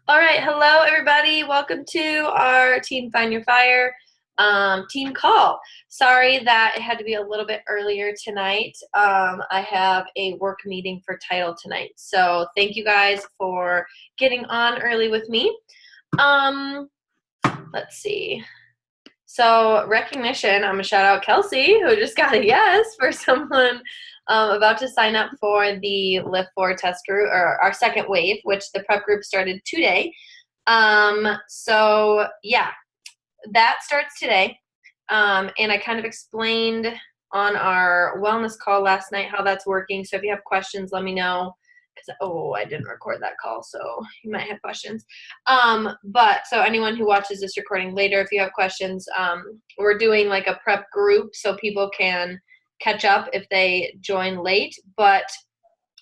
All right, hello everybody. Welcome to our Team Find Your Fire team call. Sorry that it had to be a little bit earlier tonight. I have a work meeting for title tonight. So thank you guys for getting on early with me. Let's see. So recognition, I'm gonna shout out Kelsey, who just got a yes for someone about to sign up for the Lift 4 test group, or our second wave, which the prep group started today. So yeah, that starts today. And I kind of explained on our wellness call last night how that's working. So if you have questions, let me know. I didn't record that call, so you might have questions. But so anyone who watches this recording later, if you have questions, we're doing like a prep group so people can catch up if they join late. But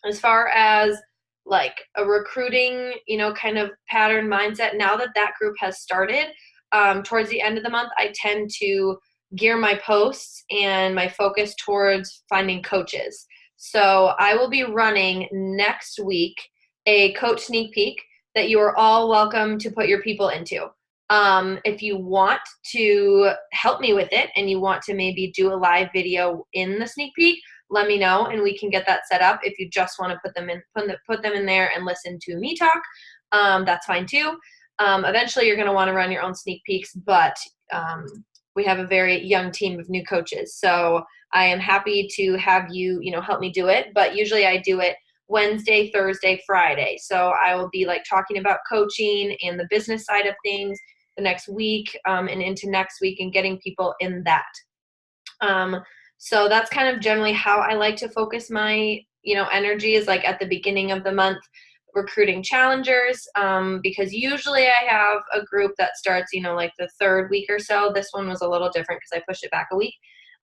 as far as like a recruiting, kind of pattern mindset, now that that group has started, towards the end of the month, I tend to gear my posts and my focus towards finding coaches. So I will be running next week a coach sneak peek that you are all welcome to put your people into. If you want to help me with it and you want to maybe do a live video in the sneak peek, let me know and we can get that set up. If you just want to put them in there and listen to me talk, that's fine too. Eventually you're going to want to run your own sneak peeks, but we have a very young team of new coaches. So I am happy to have you, help me do it. But usually I do it Wednesday, Thursday, Friday. So I will be like talking about coaching and the business side of things the next week and into next week and getting people in that. So that's kind of generally how I like to focus my, energy is like at the beginning of the month, recruiting challengers, because usually I have a group that starts, like the third week or so. This one was a little different because I pushed it back a week.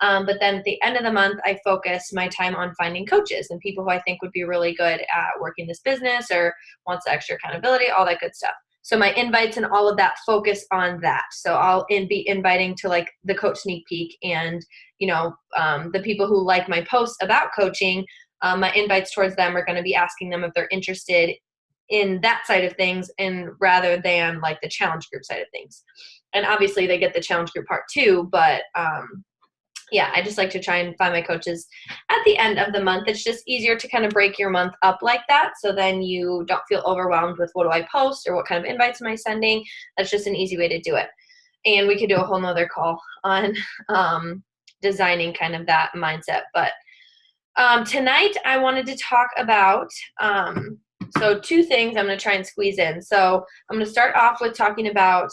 But then at the end of the month, I focus my time on finding coaches and people who I think would be really good at working this business or wants extra accountability, all that good stuff. So my invites and all of that focus on that. So I'll be inviting to like the coach sneak peek and, the people who like my posts about coaching, my invites towards them are going to be asking them if they're interested in that side of things and rather than like the challenge group side of things. And obviously they get the challenge group part too, but yeah, I just like to try and find my coaches at the end of the month. It's just easier to kind of break your month up like that. So then you don't feel overwhelmed with what do I post or what kind of invites am I sending. That's just an easy way to do it. And we could do a whole nother call on designing kind of that mindset. But tonight I wanted to talk about, so two things I'm going to try and squeeze in. So I'm going to start off with talking about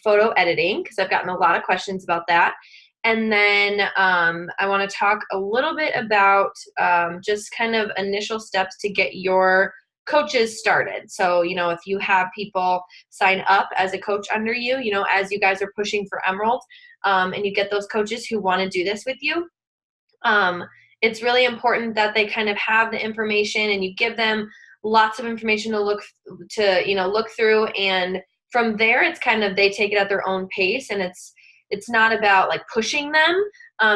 photo editing because I've gotten a lot of questions about that. And then I want to talk a little bit about just kind of initial steps to get your coaches started. So, if you have people sign up as a coach under you, as you guys are pushing for Emerald, and you get those coaches who want to do this with you, it's really important that they kind of have the information and you give them lots of information to look through. And from there, it's kind of, they take it at their own pace, and it's not about like pushing them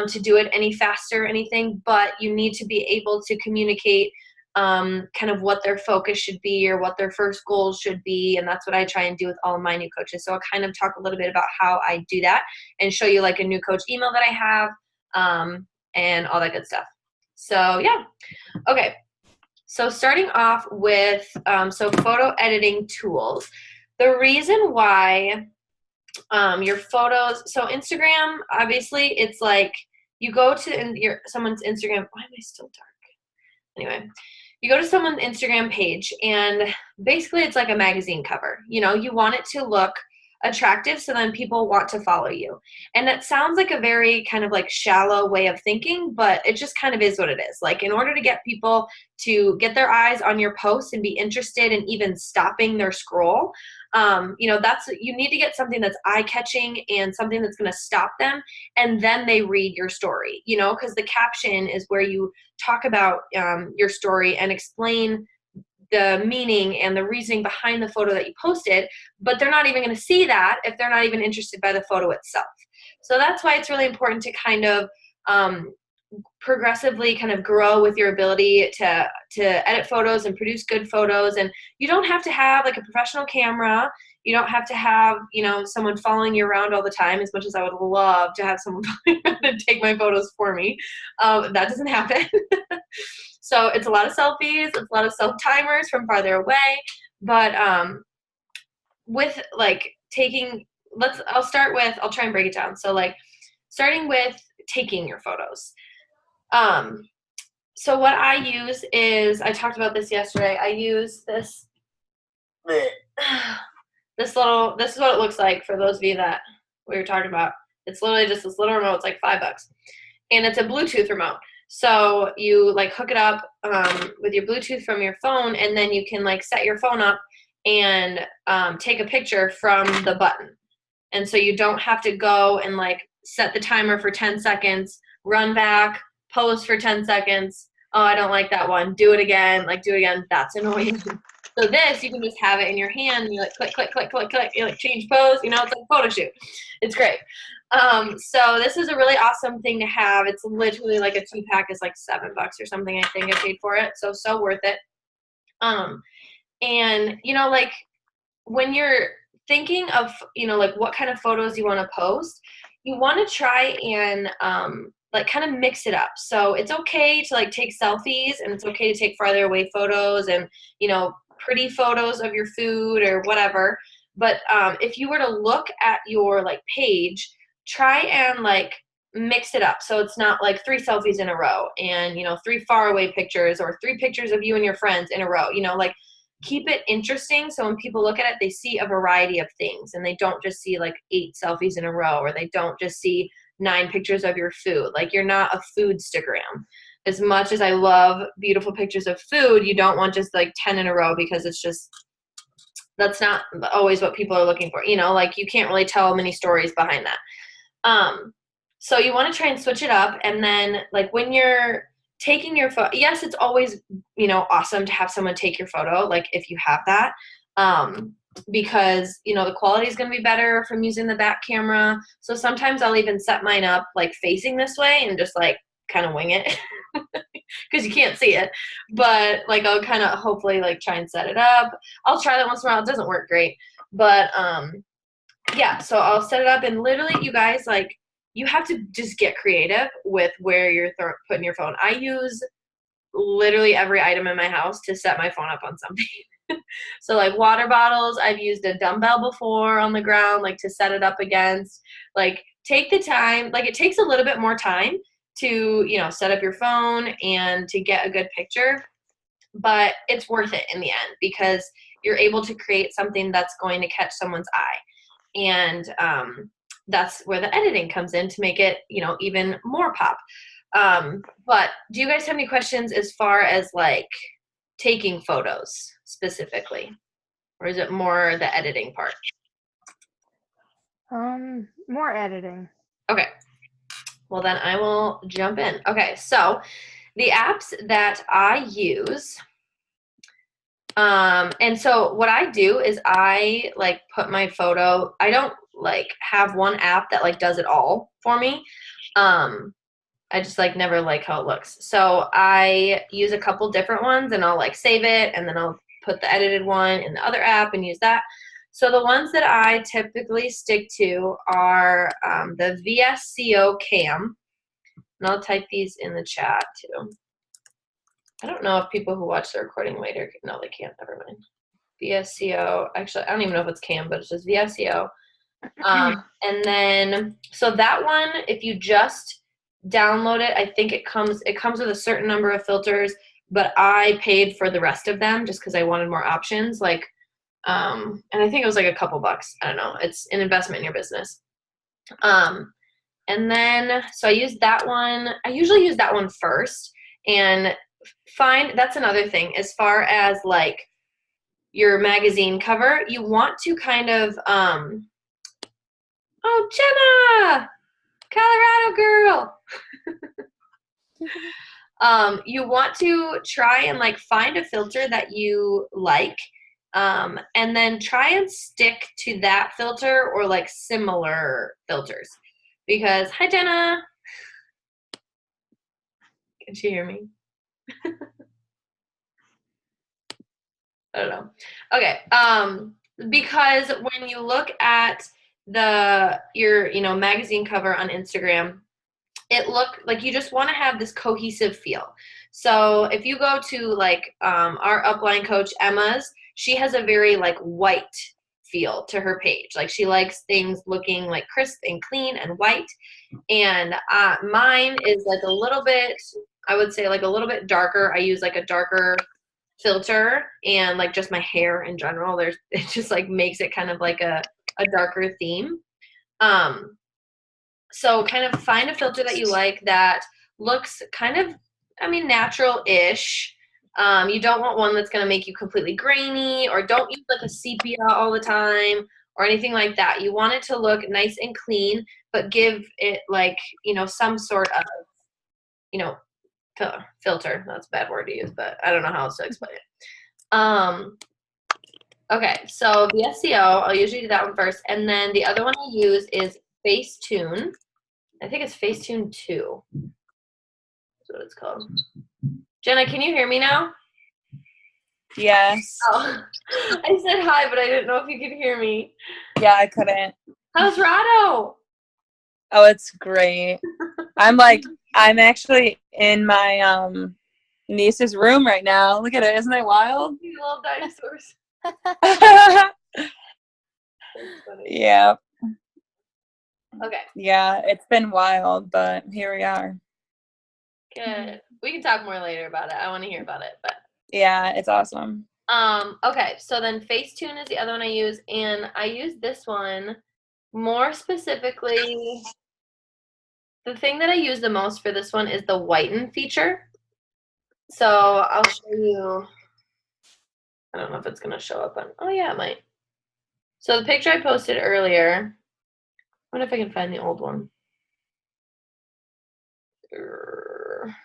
to do it any faster or anything, but you need to be able to communicate kind of what their focus should be or what their first goals should be. And that's what I try and do with all of my new coaches. So I'll kind of talk a little bit about how I do that and show you like a new coach email that I have and all that good stuff. So yeah. Okay. So starting off with, so photo editing tools. The reason why your photos, so Instagram, obviously it's like you go to someone's Instagram. Why am I still dark? Anyway, you go to someone's Instagram page and basically it's like a magazine cover. You want it to look attractive so then people want to follow you. And that sounds like a very kind of like shallow way of thinking, but it just kind of is what it is. Like in order to get people to get their eyes on your post and be interested in even stopping their scroll, you need to get something that's eye-catching and something that's going to stop them, and then they read your story, because the caption is where you talk about your story and explain the meaning and the reasoning behind the photo that you posted, but they're not even going to see that if they're not even interested by the photo itself. So that's why it's really important to kind of progressively kind of grow with your ability to edit photos and produce good photos. And you don't have to have like a professional camera. You don't have to have, you know, someone following you around all the time, as much as I would love to have someone following around and take my photos for me. That doesn't happen. So it's a lot of selfies. It's a lot of self-timers from farther away. But with like taking, I'll try and break it down. So like starting with taking your photos. So what I use is, I talked about this yesterday. I use this, this is what it looks like for those of you that we were talking about. It's literally just this little remote. It's like $5. And it's a Bluetooth remote. So you like hook it up with your Bluetooth from your phone, and then you can like set your phone up and take a picture from the button. And so you don't have to go and like set the timer for 10 seconds, run back, pose for 10 seconds. Oh, I don't like that one. Do it again. That's annoying. So this, you can just have it in your hand and you like click, click, click, click, click. You like change pose. You know, it's like a photo shoot. It's great. So this is a really awesome thing to have. It's literally like a 2-pack is like $7 or something. I think I paid for it. So worth it. And you know, like when you're thinking of, you know, like what kind of photos you want to post, you want to try and like kind of mix it up. So it's okay to like take selfies, and it's okay to take farther away photos and, you know, pretty photos of your food or whatever. But if you were to look at your like page, try and like mix it up. So it's not like 3 selfies in a row and, you know, 3 far away pictures or 3 pictures of you and your friends in a row, you know, like keep it interesting. So when people look at it, they see a variety of things and they don't just see like 8 selfies in a row, or they don't just see 9 pictures of your food. Like you're not a foodstagram. As much as I love beautiful pictures of food, you don't want just like 10 in a row, because it's just, that's not always what people are looking for. You know, like you can't really tell many stories behind that. So you want to try and switch it up. And then like when you're taking your photo, yes, it's always, you know, awesome to have someone take your photo, like if you have that, because, you know, the quality is going to be better from using the back camera. So sometimes I'll even set mine up like facing this way and just like kind of wing it because you can't see it. But like I'll kind of hopefully like try and set it up. I'll try that once in a while. It doesn't work great. But yeah, so I'll set it up, and literally you guys, like, you have to just get creative with where you're putting your phone. I use literally every item in my house to set my phone up on something. So like water bottles, I've used a dumbbell before on the ground, like to set it up against. Like take the time, like it takes a little bit more time to, you know, set up your phone and to get a good picture, but it's worth it in the end because you're able to create something that's going to catch someone's eye. And that's where the editing comes in to make it, you know, even more pop. But do you guys have any questions as far as like taking photos specifically, or is it more the editing part? More editing. Okay. Well, then I will jump in. Okay, so the apps that I use, and so what I do is I like put my photo, I don't like have one app that like does it all for me. I just like never like how it looks. So I use a couple different ones and I'll like save it, and then I'll put the edited one in the other app and use that. So the ones that I typically stick to are the VSCO cam, and I'll type these in the chat too. I don't know if people who watch the recording later, no, they can't, never mind. VSCO, actually, I don't even know if it's cam, but it's just VSCO. And then, so that one, if you just download it, I think it comes with a certain number of filters, but I paid for the rest of them just because I wanted more options. Like, and I think it was like a couple bucks. I don't know. It's an investment in your business. And then, so I use that one. I usually use that one first, and that's another thing as far as like your magazine cover, you want to kind of, oh, Jenna, Colorado girl. You want to try and like find a filter that you like, and then try and stick to that filter or like similar filters. Because, hi Jenna. Can she hear me? I don't know. Okay. Because when you look at your magazine cover on Instagram, it look like you just want to have this cohesive feel. So if you go to like our upline coach Emma's, she has a very like white feel to her page. Like she likes things looking like crisp and clean and white. And mine is like a little bit, I would say like a little bit darker. I use like a darker filter, and like just my hair in general, it just like makes it kind of like a darker theme. So kind of find a filter that you like that looks kind of, natural-ish. You don't want one that's going to make you completely grainy, or don't use like a sepia all the time or anything like that. You want it to look nice and clean, but give it like, some sort of, filter. That's a bad word to use, but I don't know how else to explain it. Okay, so the SEO, I'll usually do that one first. And then the other one I use is Facetune. I think it's Facetune 2. That's what it's called. Jenna, can you hear me now? Yes. Oh, I said hi, but I didn't know if you could hear me. Yeah, I couldn't. How's Rado? Oh, it's great. I'm actually in my niece's room right now. Look at it. Isn't it wild? You little dinosaurs. Yeah. Okay. Yeah, it's been wild, but here we are. Good. We can talk more later about it. I want to hear about it, but yeah, it's awesome. Okay, so then Facetune is the other one I use, and I use this one more specifically. The thing that I use the most for this one is the whiten feature. So I'll show you. I don't know if it's going to show up on. Oh, yeah, it might. So the picture I posted earlier. I wonder if I can find the old one. Here,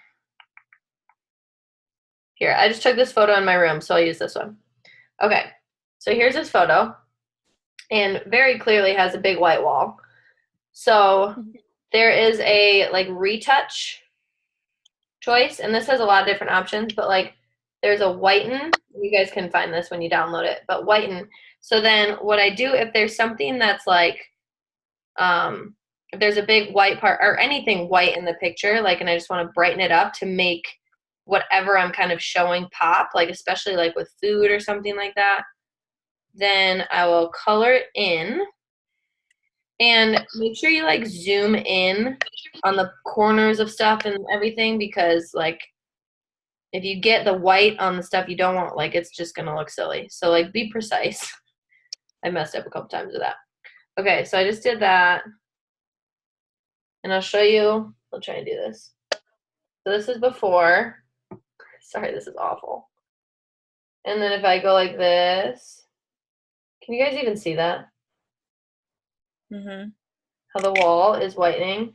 I just took this photo in my room, so I'll use this one. Okay, so here's this photo, and very clearly has a big white wall. So there is a like retouch choice, and this has a lot of different options, but like there's a whiten. You guys can find this when you download it, but whiten. So then what I do, if there's something that's like, if there's a big white part or anything white in the picture, like, and I just want to brighten it up to make whatever I'm kind of showing pop, like especially like with food or something like that, then I will color it in. And make sure you like zoom in on the corners of stuff and everything, because like if you get the white on the stuff you don't want, like it's just gonna look silly. So like be precise. I messed up a couple times with that. Okay, so I just did that. And I'll show you, I'll try and do this. So this is before. Sorry, this is awful. And then if I go like this, can you guys even see that? Mm-hmm. How the wall is whitening?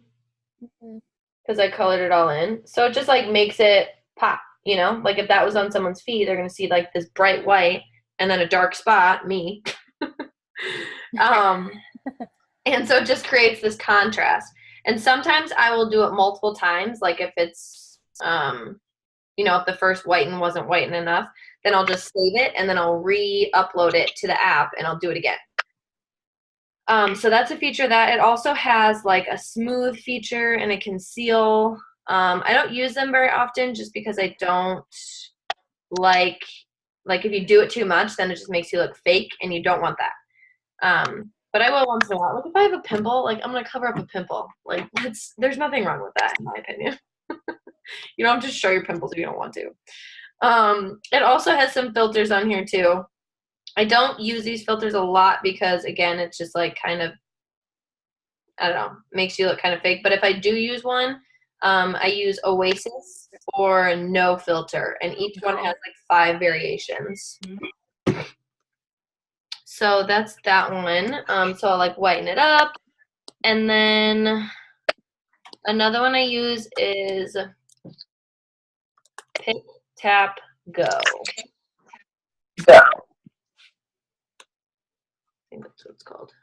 Because I colored it all in. So it just like makes it pop, Like if that was on someone's feed, they're gonna see like this bright white and then a dark spot, me. And so it just creates this contrast. And sometimes I will do it multiple times, like if it's if the first whiten wasn't whiten enough, then I'll just save it and then I'll re-upload it to the app and I'll do it again. So that's a feature that it also has like a smooth feature and a conceal. I don't use them very often just because I don't like if you do it too much, then it just makes you look fake and you don't want that. But I will once in a while. Like if I have a pimple, like I'm gonna cover up a pimple. Like there's nothing wrong with that in my opinion. You don't have to show your pimples if you don't want to. It also has some filters on here too. I don't use these filters a lot because again, it's just like kind of, I don't know, makes you look kind of fake. But if I do use one, I use Oasis or No Filter, and each one has like 5 variations. So that's that one. So I'll like whiten it up. And then another one I use is Pick, Tap, Go. I think that's what it's called.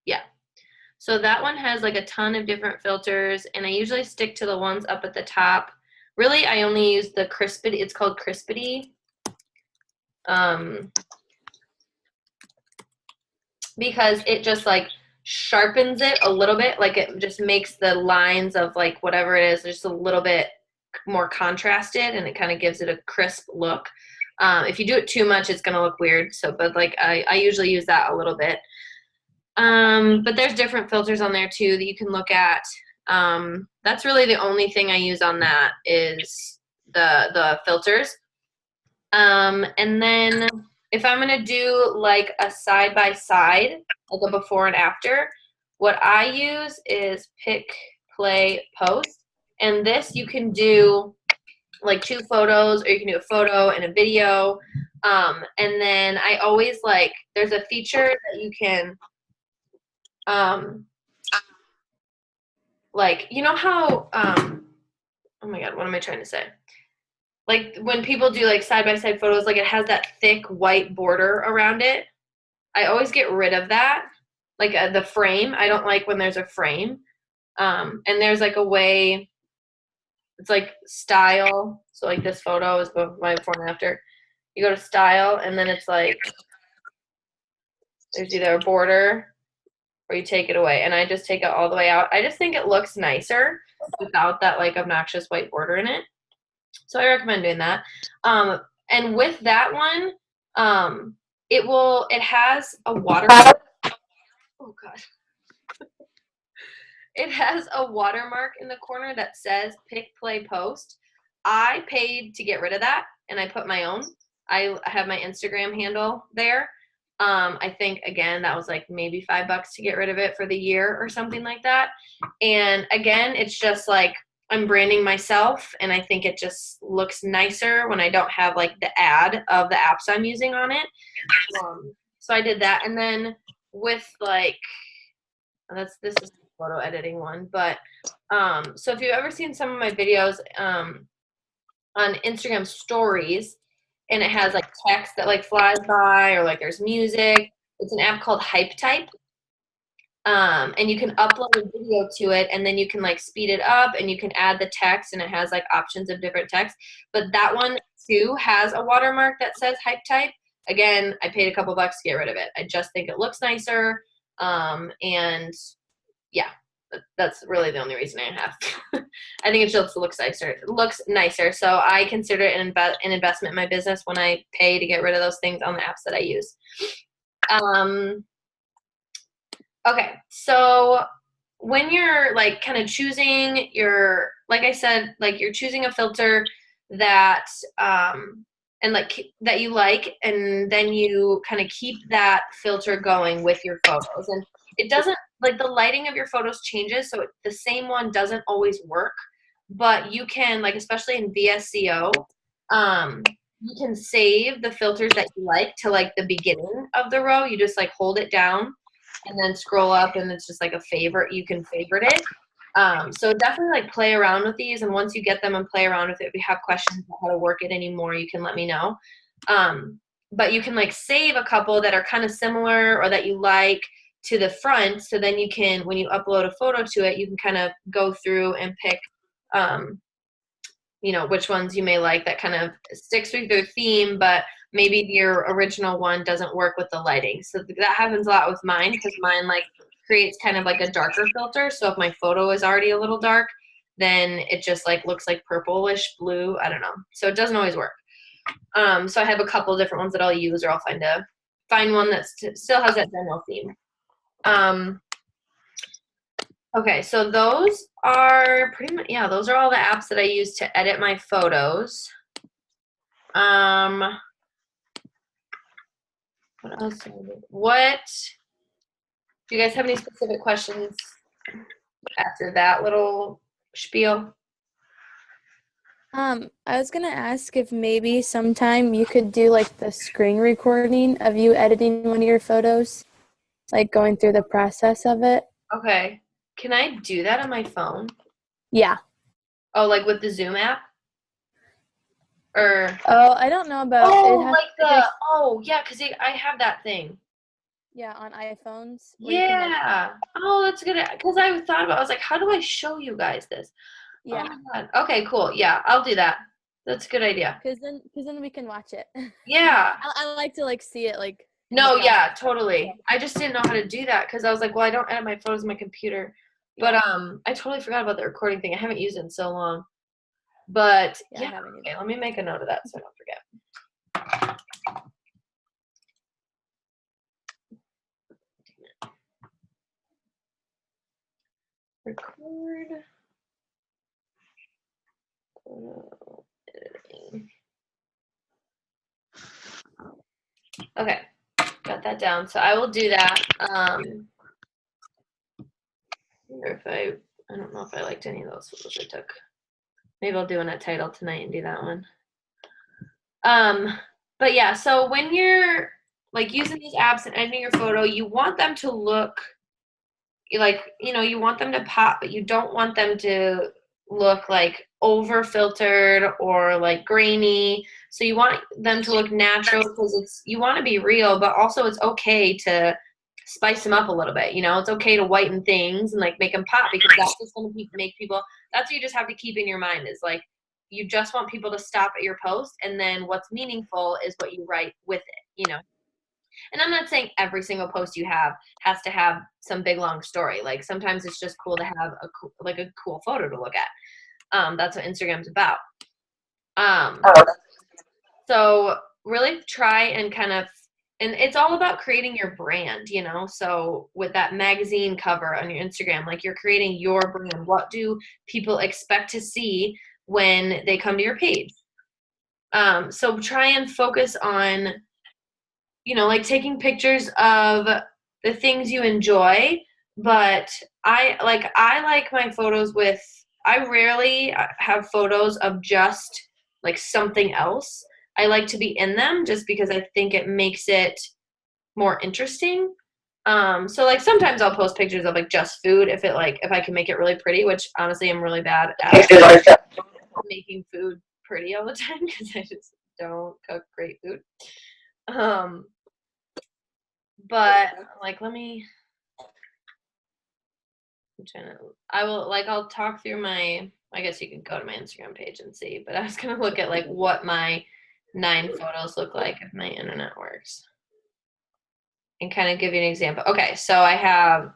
Yeah. So that one has like a ton of different filters, and I usually stick to the ones up at the top really I only use the Crispity. It's called Crispity. Because it just like sharpens it a little bit. Like it just makes the lines of like whatever it is just a little bit more contrasted, and it kind of gives it a crisp look. If you do it too much, it's going to look weird. So, but like I usually use that a little bit. But there's different filters on there too that you can look at. That's really the only thing I use on that is the filters. And then if I'm going to do like a side by side, like a before and after, what I use is pick, play, post. And this you can do like 2 photos, or you can do a photo and a video. And then I always like, there's a feature that you can, like, you know how, oh my God, what am I trying to say? Like when people do like side by side photos, like it has that thick white border around it. I always get rid of that. Like the frame. I don't like when there's a frame. And there's like a way, it's like style. So like this photo is my before and after. You go to style, and then it's like, there's either a border or you take it away. And I just take it all the way out. I just think it looks nicer without that like obnoxious white border in it. So I recommend doing that. And with that one, it has a watermark. Oh God. It has a watermark in the corner that says pick, play, post. I paid to get rid of that, and I put my own. I have my Instagram handle there. I think, again, that was like maybe $5 to get rid of it for the year or something like that. And again, it's just like I'm branding myself, and I think it just looks nicer when I don't have like the ad of the apps I'm using on it. So I did that. And then with like, this is the photo editing one, but so if you've ever seen some of my videos on Instagram stories, and it has like text that like flies by, or like there's music, it's an app called Hype Type. And you can upload a video to it, and then you can like speed it up, and you can add the text, and it has like options of different text. But that one too has a watermark that says Hype Type. Again, I paid a couple bucks to get rid of it. I just think it looks nicer. And yeah, that's really the only reason I have. I think it just looks nicer. It looks nicer. So I consider it an investment in my business when I pay to get rid of those things on the apps that I use. Okay, so when you're like kind of choosing your, like I said, like you're choosing a filter that and like that you like, and then you kind of keep that filter going with your photos. And it doesn't, like the lighting of your photos changes, so the same one doesn't always work, but you can, like especially in VSCO, you can save the filters that you like to like the beginning of the row. You just like hold it down and then scroll up, and it's just like a favorite. You can favorite it. So definitely like play around with these, and once you get them and play around with it, if you have questions about how to work it anymore, you can let me know. But you can like save a couple that are kind of similar or that you like to the front, so then you can, when you upload a photo to it, you can kind of go through and pick you know, which ones you may like that kind of sticks with your theme, but maybe your original one doesn't work with the lighting. So that happens a lot with mine, because mine like creates kind of like a darker filter. So if my photo is already a little dark, then it just like looks like purplish blue. I don't know. So it doesn't always work. So I have a couple different ones that I'll use, or I'll find one that still has that general theme. Okay, so those are pretty much, yeah, those are all the apps that I use to edit my photos. What else? What, do you guys have any specific questions after that little spiel? I was gonna ask if maybe sometime you could do like the screen recording of you editing one of your photos, like going through the process of it. Okay. Can I do that on my phone? Yeah. Oh, like with the Zoom app? Or Oh, I don't know about yeah, because I have that thing. Yeah, on iPhones. Yeah. Oh, that's good. Because I thought about, I was like, how do I show you guys this? Yeah, Oh my God. Okay, cool. Yeah, I'll do that. That's a good idea. because then we can watch it. Yeah. I like to like see it like in the No, yeah, process. totally. I just didn't know how to do that because I was like, well, I don't edit my photos on my computer. But I totally forgot about the recording thing. I haven't used it in so long. But Yeah, I yeah, haven't either. okay, let me make a note of that so I don't forget. Record photo editing. Okay, got that down. So I will do that. Wonder if I don't know if I liked any of those photos I took. Maybe I'll do a title tonight and do that one. But yeah, so when you're like using these apps and editing your photo, you want them to look like, you want them to pop, but you don't want them to look like over filtered or like grainy. So you want them to look natural because you want to be real, but also it's okay to spice them up a little bit. It's okay to whiten things and like make them pop because that's just going to make people, that's what you just have to keep in your mind is like, you just want people to stop at your post and then what's meaningful is what you write with it. And I'm not saying every single post you have has to have some big long story. Like sometimes it's just cool to have a cool photo to look at. That's what Instagram's about. So really try and and it's all about creating your brand, So with that magazine cover on your Instagram, like you're creating your brand. What do people expect to see when they come to your page? So try and focus on like taking pictures of the things you enjoy, but I like my photos I rarely have photos of just like something else. I like to be in them just because I think it makes it more interesting. So like sometimes I'll post pictures of like just food if I can make it really pretty, which honestly I'm really bad at making food pretty all the time because I just don't cook great food. But like I'll talk through I guess you can go to my Instagram page and see, but I was gonna look at like what my 9 photos look like if my internet works. And kind of give you an example. Okay, so I have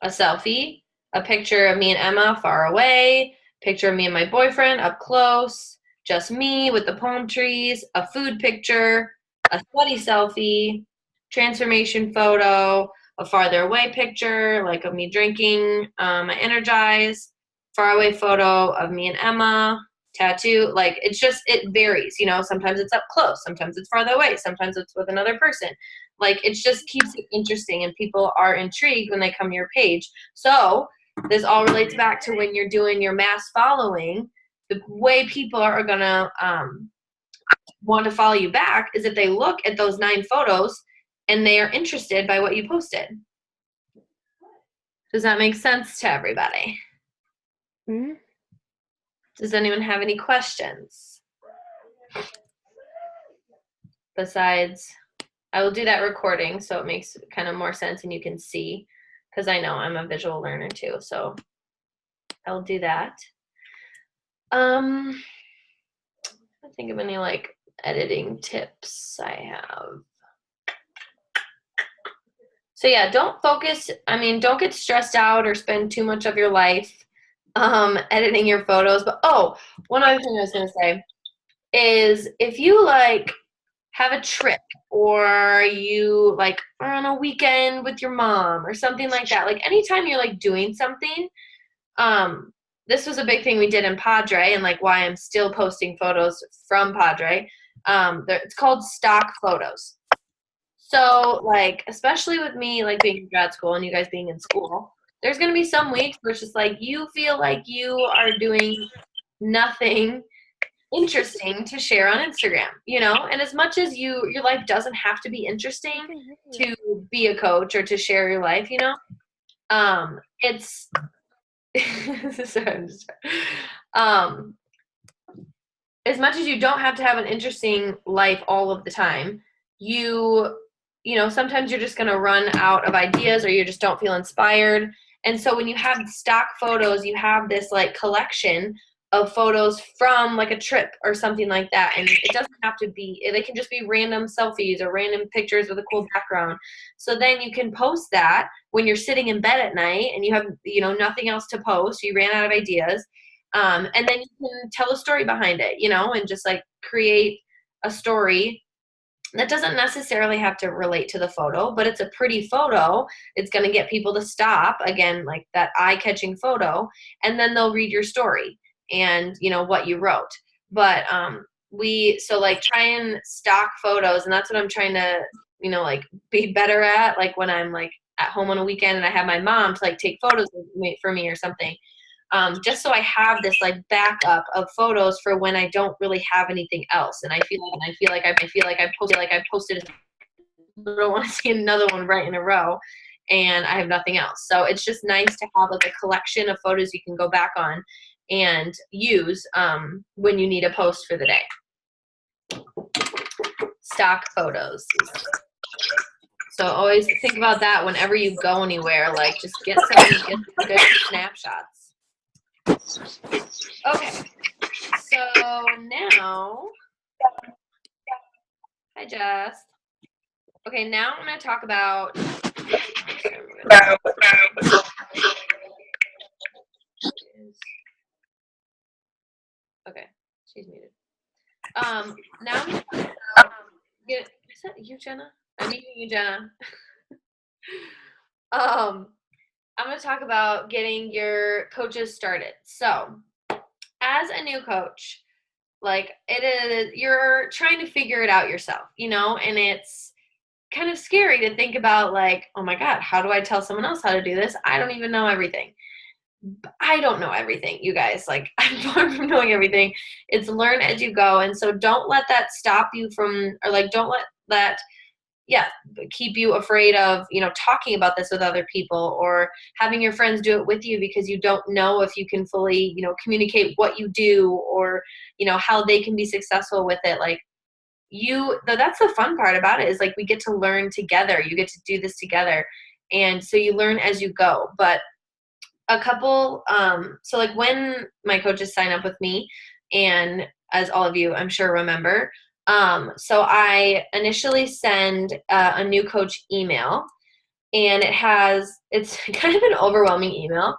a selfie, a picture of me and Emma far away, picture of me and my boyfriend up close, just me with the palm trees, a food picture, a sweaty selfie, transformation photo, a farther away picture, like of me drinking my Energize, far away photo of me and Emma, tattoo. Like it varies, sometimes it's up close, sometimes it's farther away, sometimes it's with another person. Like it just keeps it interesting and people are intrigued when they come to your page. So this all relates back to when you're doing your mass following. The way people are gonna want to follow you back is if they look at those 9 photos and they are interested by what you posted. Does that make sense to everybody? Mm-hmm. Does anyone have any questions? Besides, I will do that recording so it makes kind of more sense and you can see, because I know I'm a visual learner too, so I'll do that. I think of any like editing tips I have. So yeah, don't get stressed out or spend too much of your life editing your photos. But one other thing I was gonna say is if you like have a trip or you like are on a weekend with your mom or something like that, like anytime you're like doing something, this was a big thing we did in Padre and like why I'm still posting photos from Padre. It's called stock photos. So like, especially with me like being in grad school and you guys being in school, there's going to be some weeks where it's just like you feel like you are doing nothing interesting to share on Instagram, and as much as your life doesn't have to be interesting to be a coach or to share your life, it's sorry, I'm just as much as you don't have to have an interesting life all of the time, sometimes you're just going to run out of ideas or you just don't feel inspired. And so when you have stock photos, you have this like collection of photos from like a trip or something like that. And it doesn't have to be, they can just be random selfies or random pictures with a cool background. So then you can post that when you're sitting in bed at night and you have, you know, nothing else to post. You ran out of ideas. And then you can tell a story behind it, you know, and just like create a story that doesn't necessarily have to relate to the photo, but it's a pretty photo. It's going to get people to stop, again, like that eye-catching photo, and then they'll read your story and, you know, what you wrote. But so like try and stock photos, and that's what I'm trying to, you know, like be better at, like when I'm like at home on a weekend and I have my mom to like take photos for me or something. Just so I have this like backup of photos for when I don't really have anything else, and I feel like I posted. I don't want to see another one right in a row, and I have nothing else. So it's just nice to have like a collection of photos you can go back on and use when you need a post for the day. Stock photos. So always think about that whenever you go anywhere. Like just get some good snapshots. Okay, so now, hi Jess. Okay, now I'm going to talk about, okay, she's muted. Now I'm going to is that you, Jenna? I'm meeting you, Jenna. I'm going to talk about getting your coaches started. So, as a new coach, like you're trying to figure it out yourself, you know, and it's kind of scary to think about like, oh my God, how do I tell someone else how to do this? I don't even know everything. I don't know everything, you guys. Like, I'm far from knowing everything. It's learn as you go. And so don't let that stop you from, or like, don't let that keep you afraid of, you know, talking about this with other people or having your friends do it with you because you don't know if you can fully, you know, communicate what you do or, you know, how they can be successful with it. Like that's the fun part about it is like we get to learn together. You get to do this together. And so you learn as you go. But a couple, so like when my coaches sign up with me, and as all of you I'm sure remember, so I initially send a new coach email, and it's kind of an overwhelming email,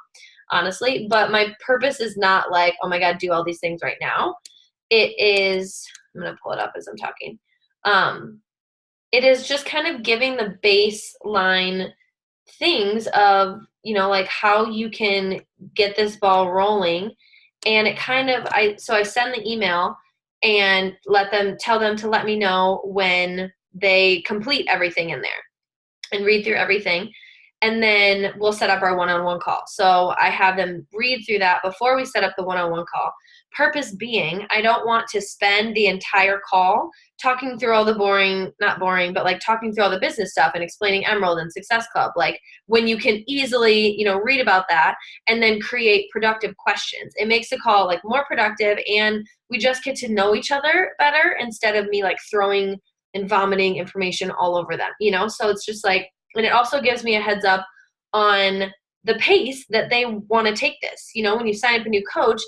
honestly, but my purpose is not like, oh my God, do all these things right now. It is, I'm going to pull it up as I'm talking. It is just kind of giving the baseline things of, you know, like how you can get this ball rolling. And it kind of, so I send the email and tell them to let me know when they complete everything in there and read through everything. And then we'll set up our one-on-one call. So I have them read through that before we set up the one-on-one call. Purpose being, I don't want to spend the entire call talking through all the not boring, but like talking through all the business stuff and explaining Emerald and Success Club. Like when you can easily, you know, read about that and then create productive questions. It makes the call like more productive, and we just get to know each other better instead of me like throwing and vomiting information all over them, you know? So it's just like, and it also gives me a heads up on the pace that they want to take this. You know, when you sign up a new coach,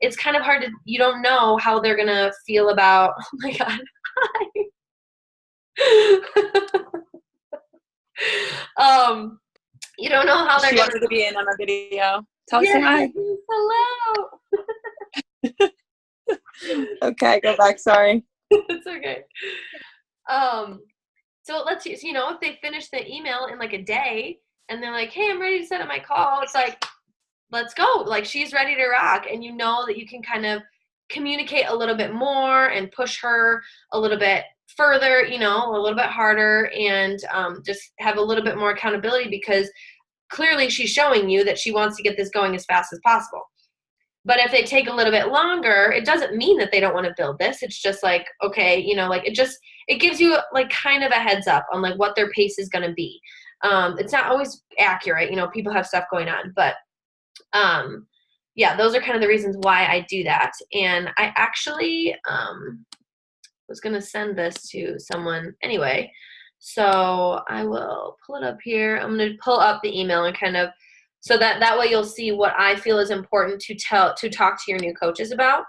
it's kind of hard you don't know how they're going to feel about, oh my God, hi. You don't know how they're going to be in on a video. Tell yeah, us hi. Hello. Okay, go back. Sorry. It's okay. So it lets you know, if they finish the email in like a day and they're like, hey, I'm ready to set up my call, it's like, let's go. Like she's ready to rock. And you know that you can kind of communicate a little bit more and push her a little bit further, you know, a little bit harder, and just have a little bit more accountability because clearly she's showing you that she wants to get this going as fast as possible. But if they take a little bit longer, it doesn't mean that they don't want to build this. It's just like, okay, you know, like it gives you like kind of a heads up on like what their pace is going to be. It's not always accurate. You know, people have stuff going on, but yeah, those are kind of the reasons why I do that. And I actually was going to send this to someone anyway. So I will pull it up here. I'm going to pull up the email and kind of So that way you'll see what I feel is important to talk to your new coaches about.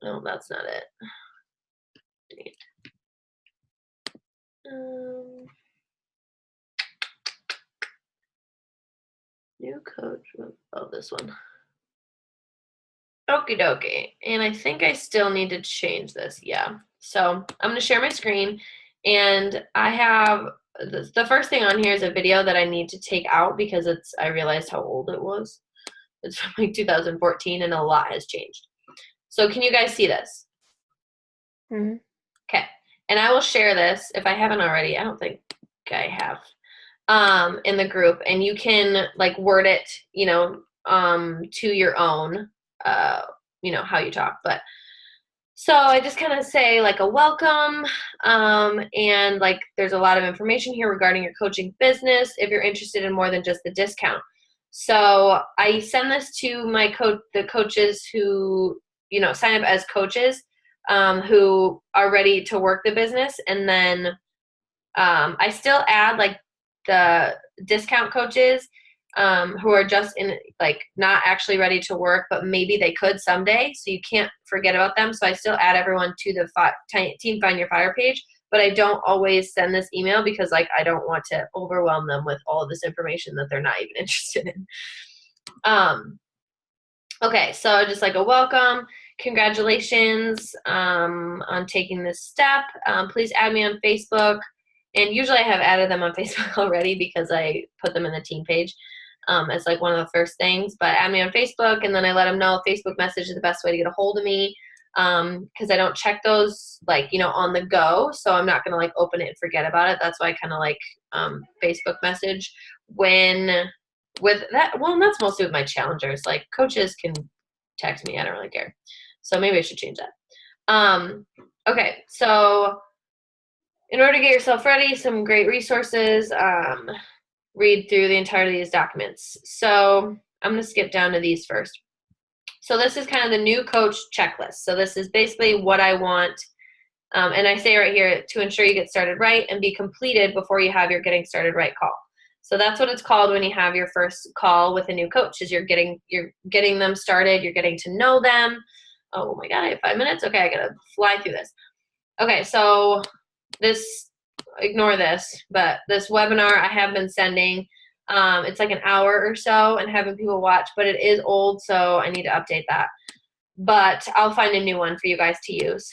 Oh, that's not it. New coach. Oh, this one. Okie dokie. And I think I still need to change this. Yeah. So I'm going to share my screen. And I have the first thing on here is a video that I need to take out because I realized how old it was. It's from like 2014 and a lot has changed. So can you guys see this? Mm-hmm. Okay. And I will share this if I haven't already. I don't think I have. In the group, and you can like word it, to your own, how you talk. But so I just kind of say like a welcome, and like there's a lot of information here regarding your coaching business if you're interested in more than just the discount. So I send this to the coaches who, sign up as coaches, who are ready to work the business, and then I still add like the discount coaches who are just in like not actually ready to work, but maybe they could someday. So you can't forget about them. So I still add everyone to the Team Find Your Fire page, but I don't always send this email because like I don't want to overwhelm them with all of this information that they're not even interested in. Okay, so just like a welcome, congratulations on taking this step. Please add me on Facebook. And usually I have added them on Facebook already because I put them in the team page. It's like one of the first things. But add me on Facebook, and then I let them know Facebook message is the best way to get a hold of me because I don't check those like, on the go. So I'm not going to like open it and forget about it. That's why I kind of like Facebook message with that. Well, and that's mostly with my challengers. Like coaches can text me. I don't really care. So maybe I should change that. Okay, so in order to get yourself ready, some great resources, read through the entirety of these documents. So I'm going to skip down to these first. So this is kind of the new coach checklist. So this is basically what I want, and I say right here, to ensure you get started right and be completed before you have your getting started right call. So that's what it's called when you have your first call with a new coach, is you're getting them started, you're getting to know them. Oh my God, I have 5 minutes? Okay, I got to fly through this. Okay, so ignore this, but this webinar I have been sending, it's like an hour or so and having people watch, but it is old, so I need to update that. But I'll find a new one for you guys to use.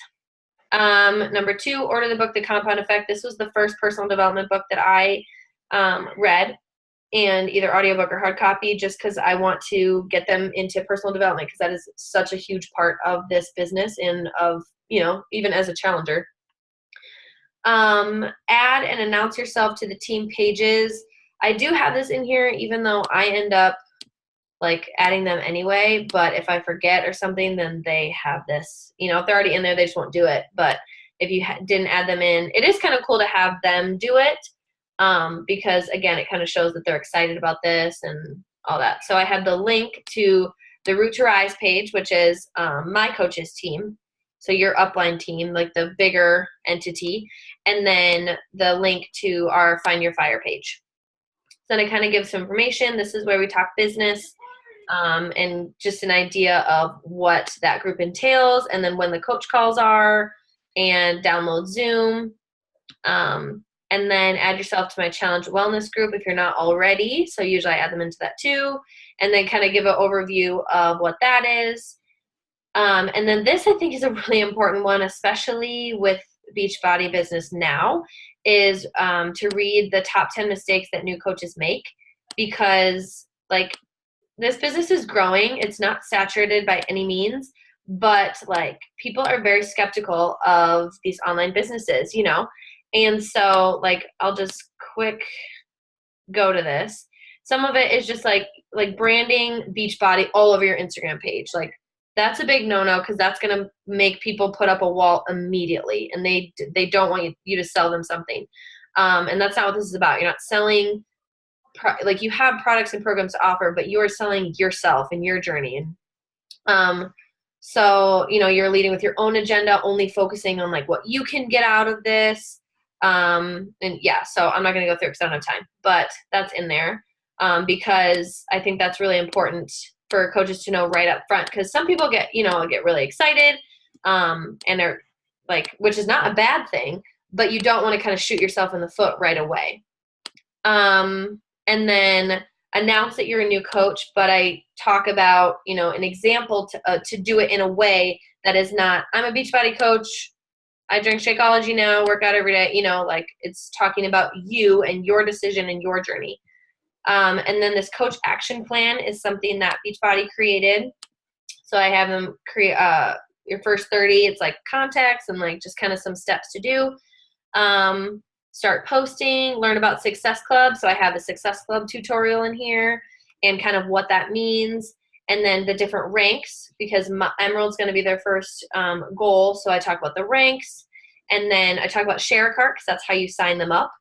Number 2, order the book, The Compound Effect. This was the first personal development book that I read, and either audiobook or hard copy, just because I want to get them into personal development, because that is such a huge part of this business and of, even as a challenger. Add and announce yourself to the team pages. I do have this in here, even though I end up like adding them anyway, but if I forget or something, then they have this, if they're already in there, they just won't do it. But if you didn't add them in, it is kind of cool to have them do it, because again, it kind of shows that they're excited about this and all that. So I have the link to the Root to Rise page, which is my coach's team. So your upline team, like the bigger entity, and then the link to our Find Your Fire page. Then I kind of give some information. This is where we talk business, and just an idea of what that group entails, and then when the coach calls are, and download Zoom. And then add yourself to my Challenge Wellness group if you're not already. So usually I add them into that too. And then kind of give an overview of what that is. And then this I think is a really important one, especially with Beachbody business now, is to read the top 10 mistakes that new coaches make, because like this business is growing. It's not saturated by any means, but like people are very skeptical of these online businesses, And so like I'll just quick go to this. Some of it is just like branding Beachbody all over your Instagram page. Like that's a big no-no, because that's going to make people put up a wall immediately, and they don't want you to sell them something. And that's not what this is about. You're not selling, like you have products and programs to offer, but you are selling yourself and your journey. So, you're leading with your own agenda, only focusing on like what you can get out of this. And yeah, so I'm not going to go through it because I don't have time, but that's in there. because I think that's really important for coaches to know right up front, because some people get really excited, and they're like, which is not a bad thing, but you don't want to kind of shoot yourself in the foot right away. And then announce that you're a new coach, but I talk about, an example to do it in a way that is not, I'm a Beachbody coach, I drink Shakeology now, work out every day, like it's talking about you and your decision and your journey. And then this coach action plan is something that Beachbody created. So I have them create your first 30. It's like context and like just kind of some steps to do. Start posting, learn about Success Club. So I have a Success Club tutorial in here and kind of what that means. And then the different ranks, because Emerald's going to be their first goal. So I talk about the ranks. And then I talk about Share a Cart, because that's how you sign them up.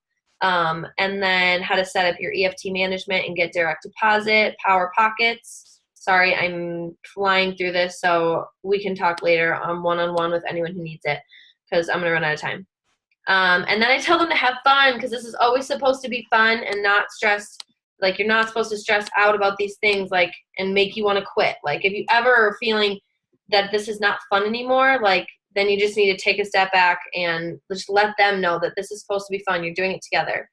And then how to set up your EFT management and get direct deposit, Power Pockets. Sorry, I'm flying through this, so we can talk later on one-on-one with anyone who needs it, because I'm going to run out of time. And then I tell them to have fun, because this is always supposed to be fun and not stressed. Like, you're not supposed to stress out about these things, like, and make you want to quit. Like, if you ever are feeling that this is not fun anymore, like, then you just need to take a step back and just let them know that this is supposed to be fun. You're doing it together.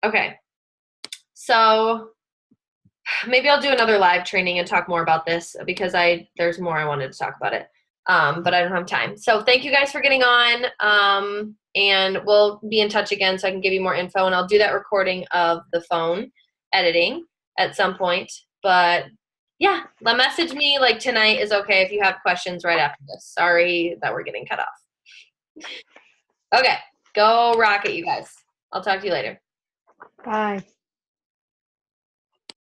Okay. So maybe I'll do another live training and talk more about this, because there's more I wanted to talk about it. But I don't have time. So thank you guys for getting on. And we'll be in touch again so I can give you more info, and I'll do that recording of the phone editing at some point. But yeah, message me like tonight is okay if you have questions right after this. Sorry that we're getting cut off. Okay, go rock it, you guys. I'll talk to you later. Bye.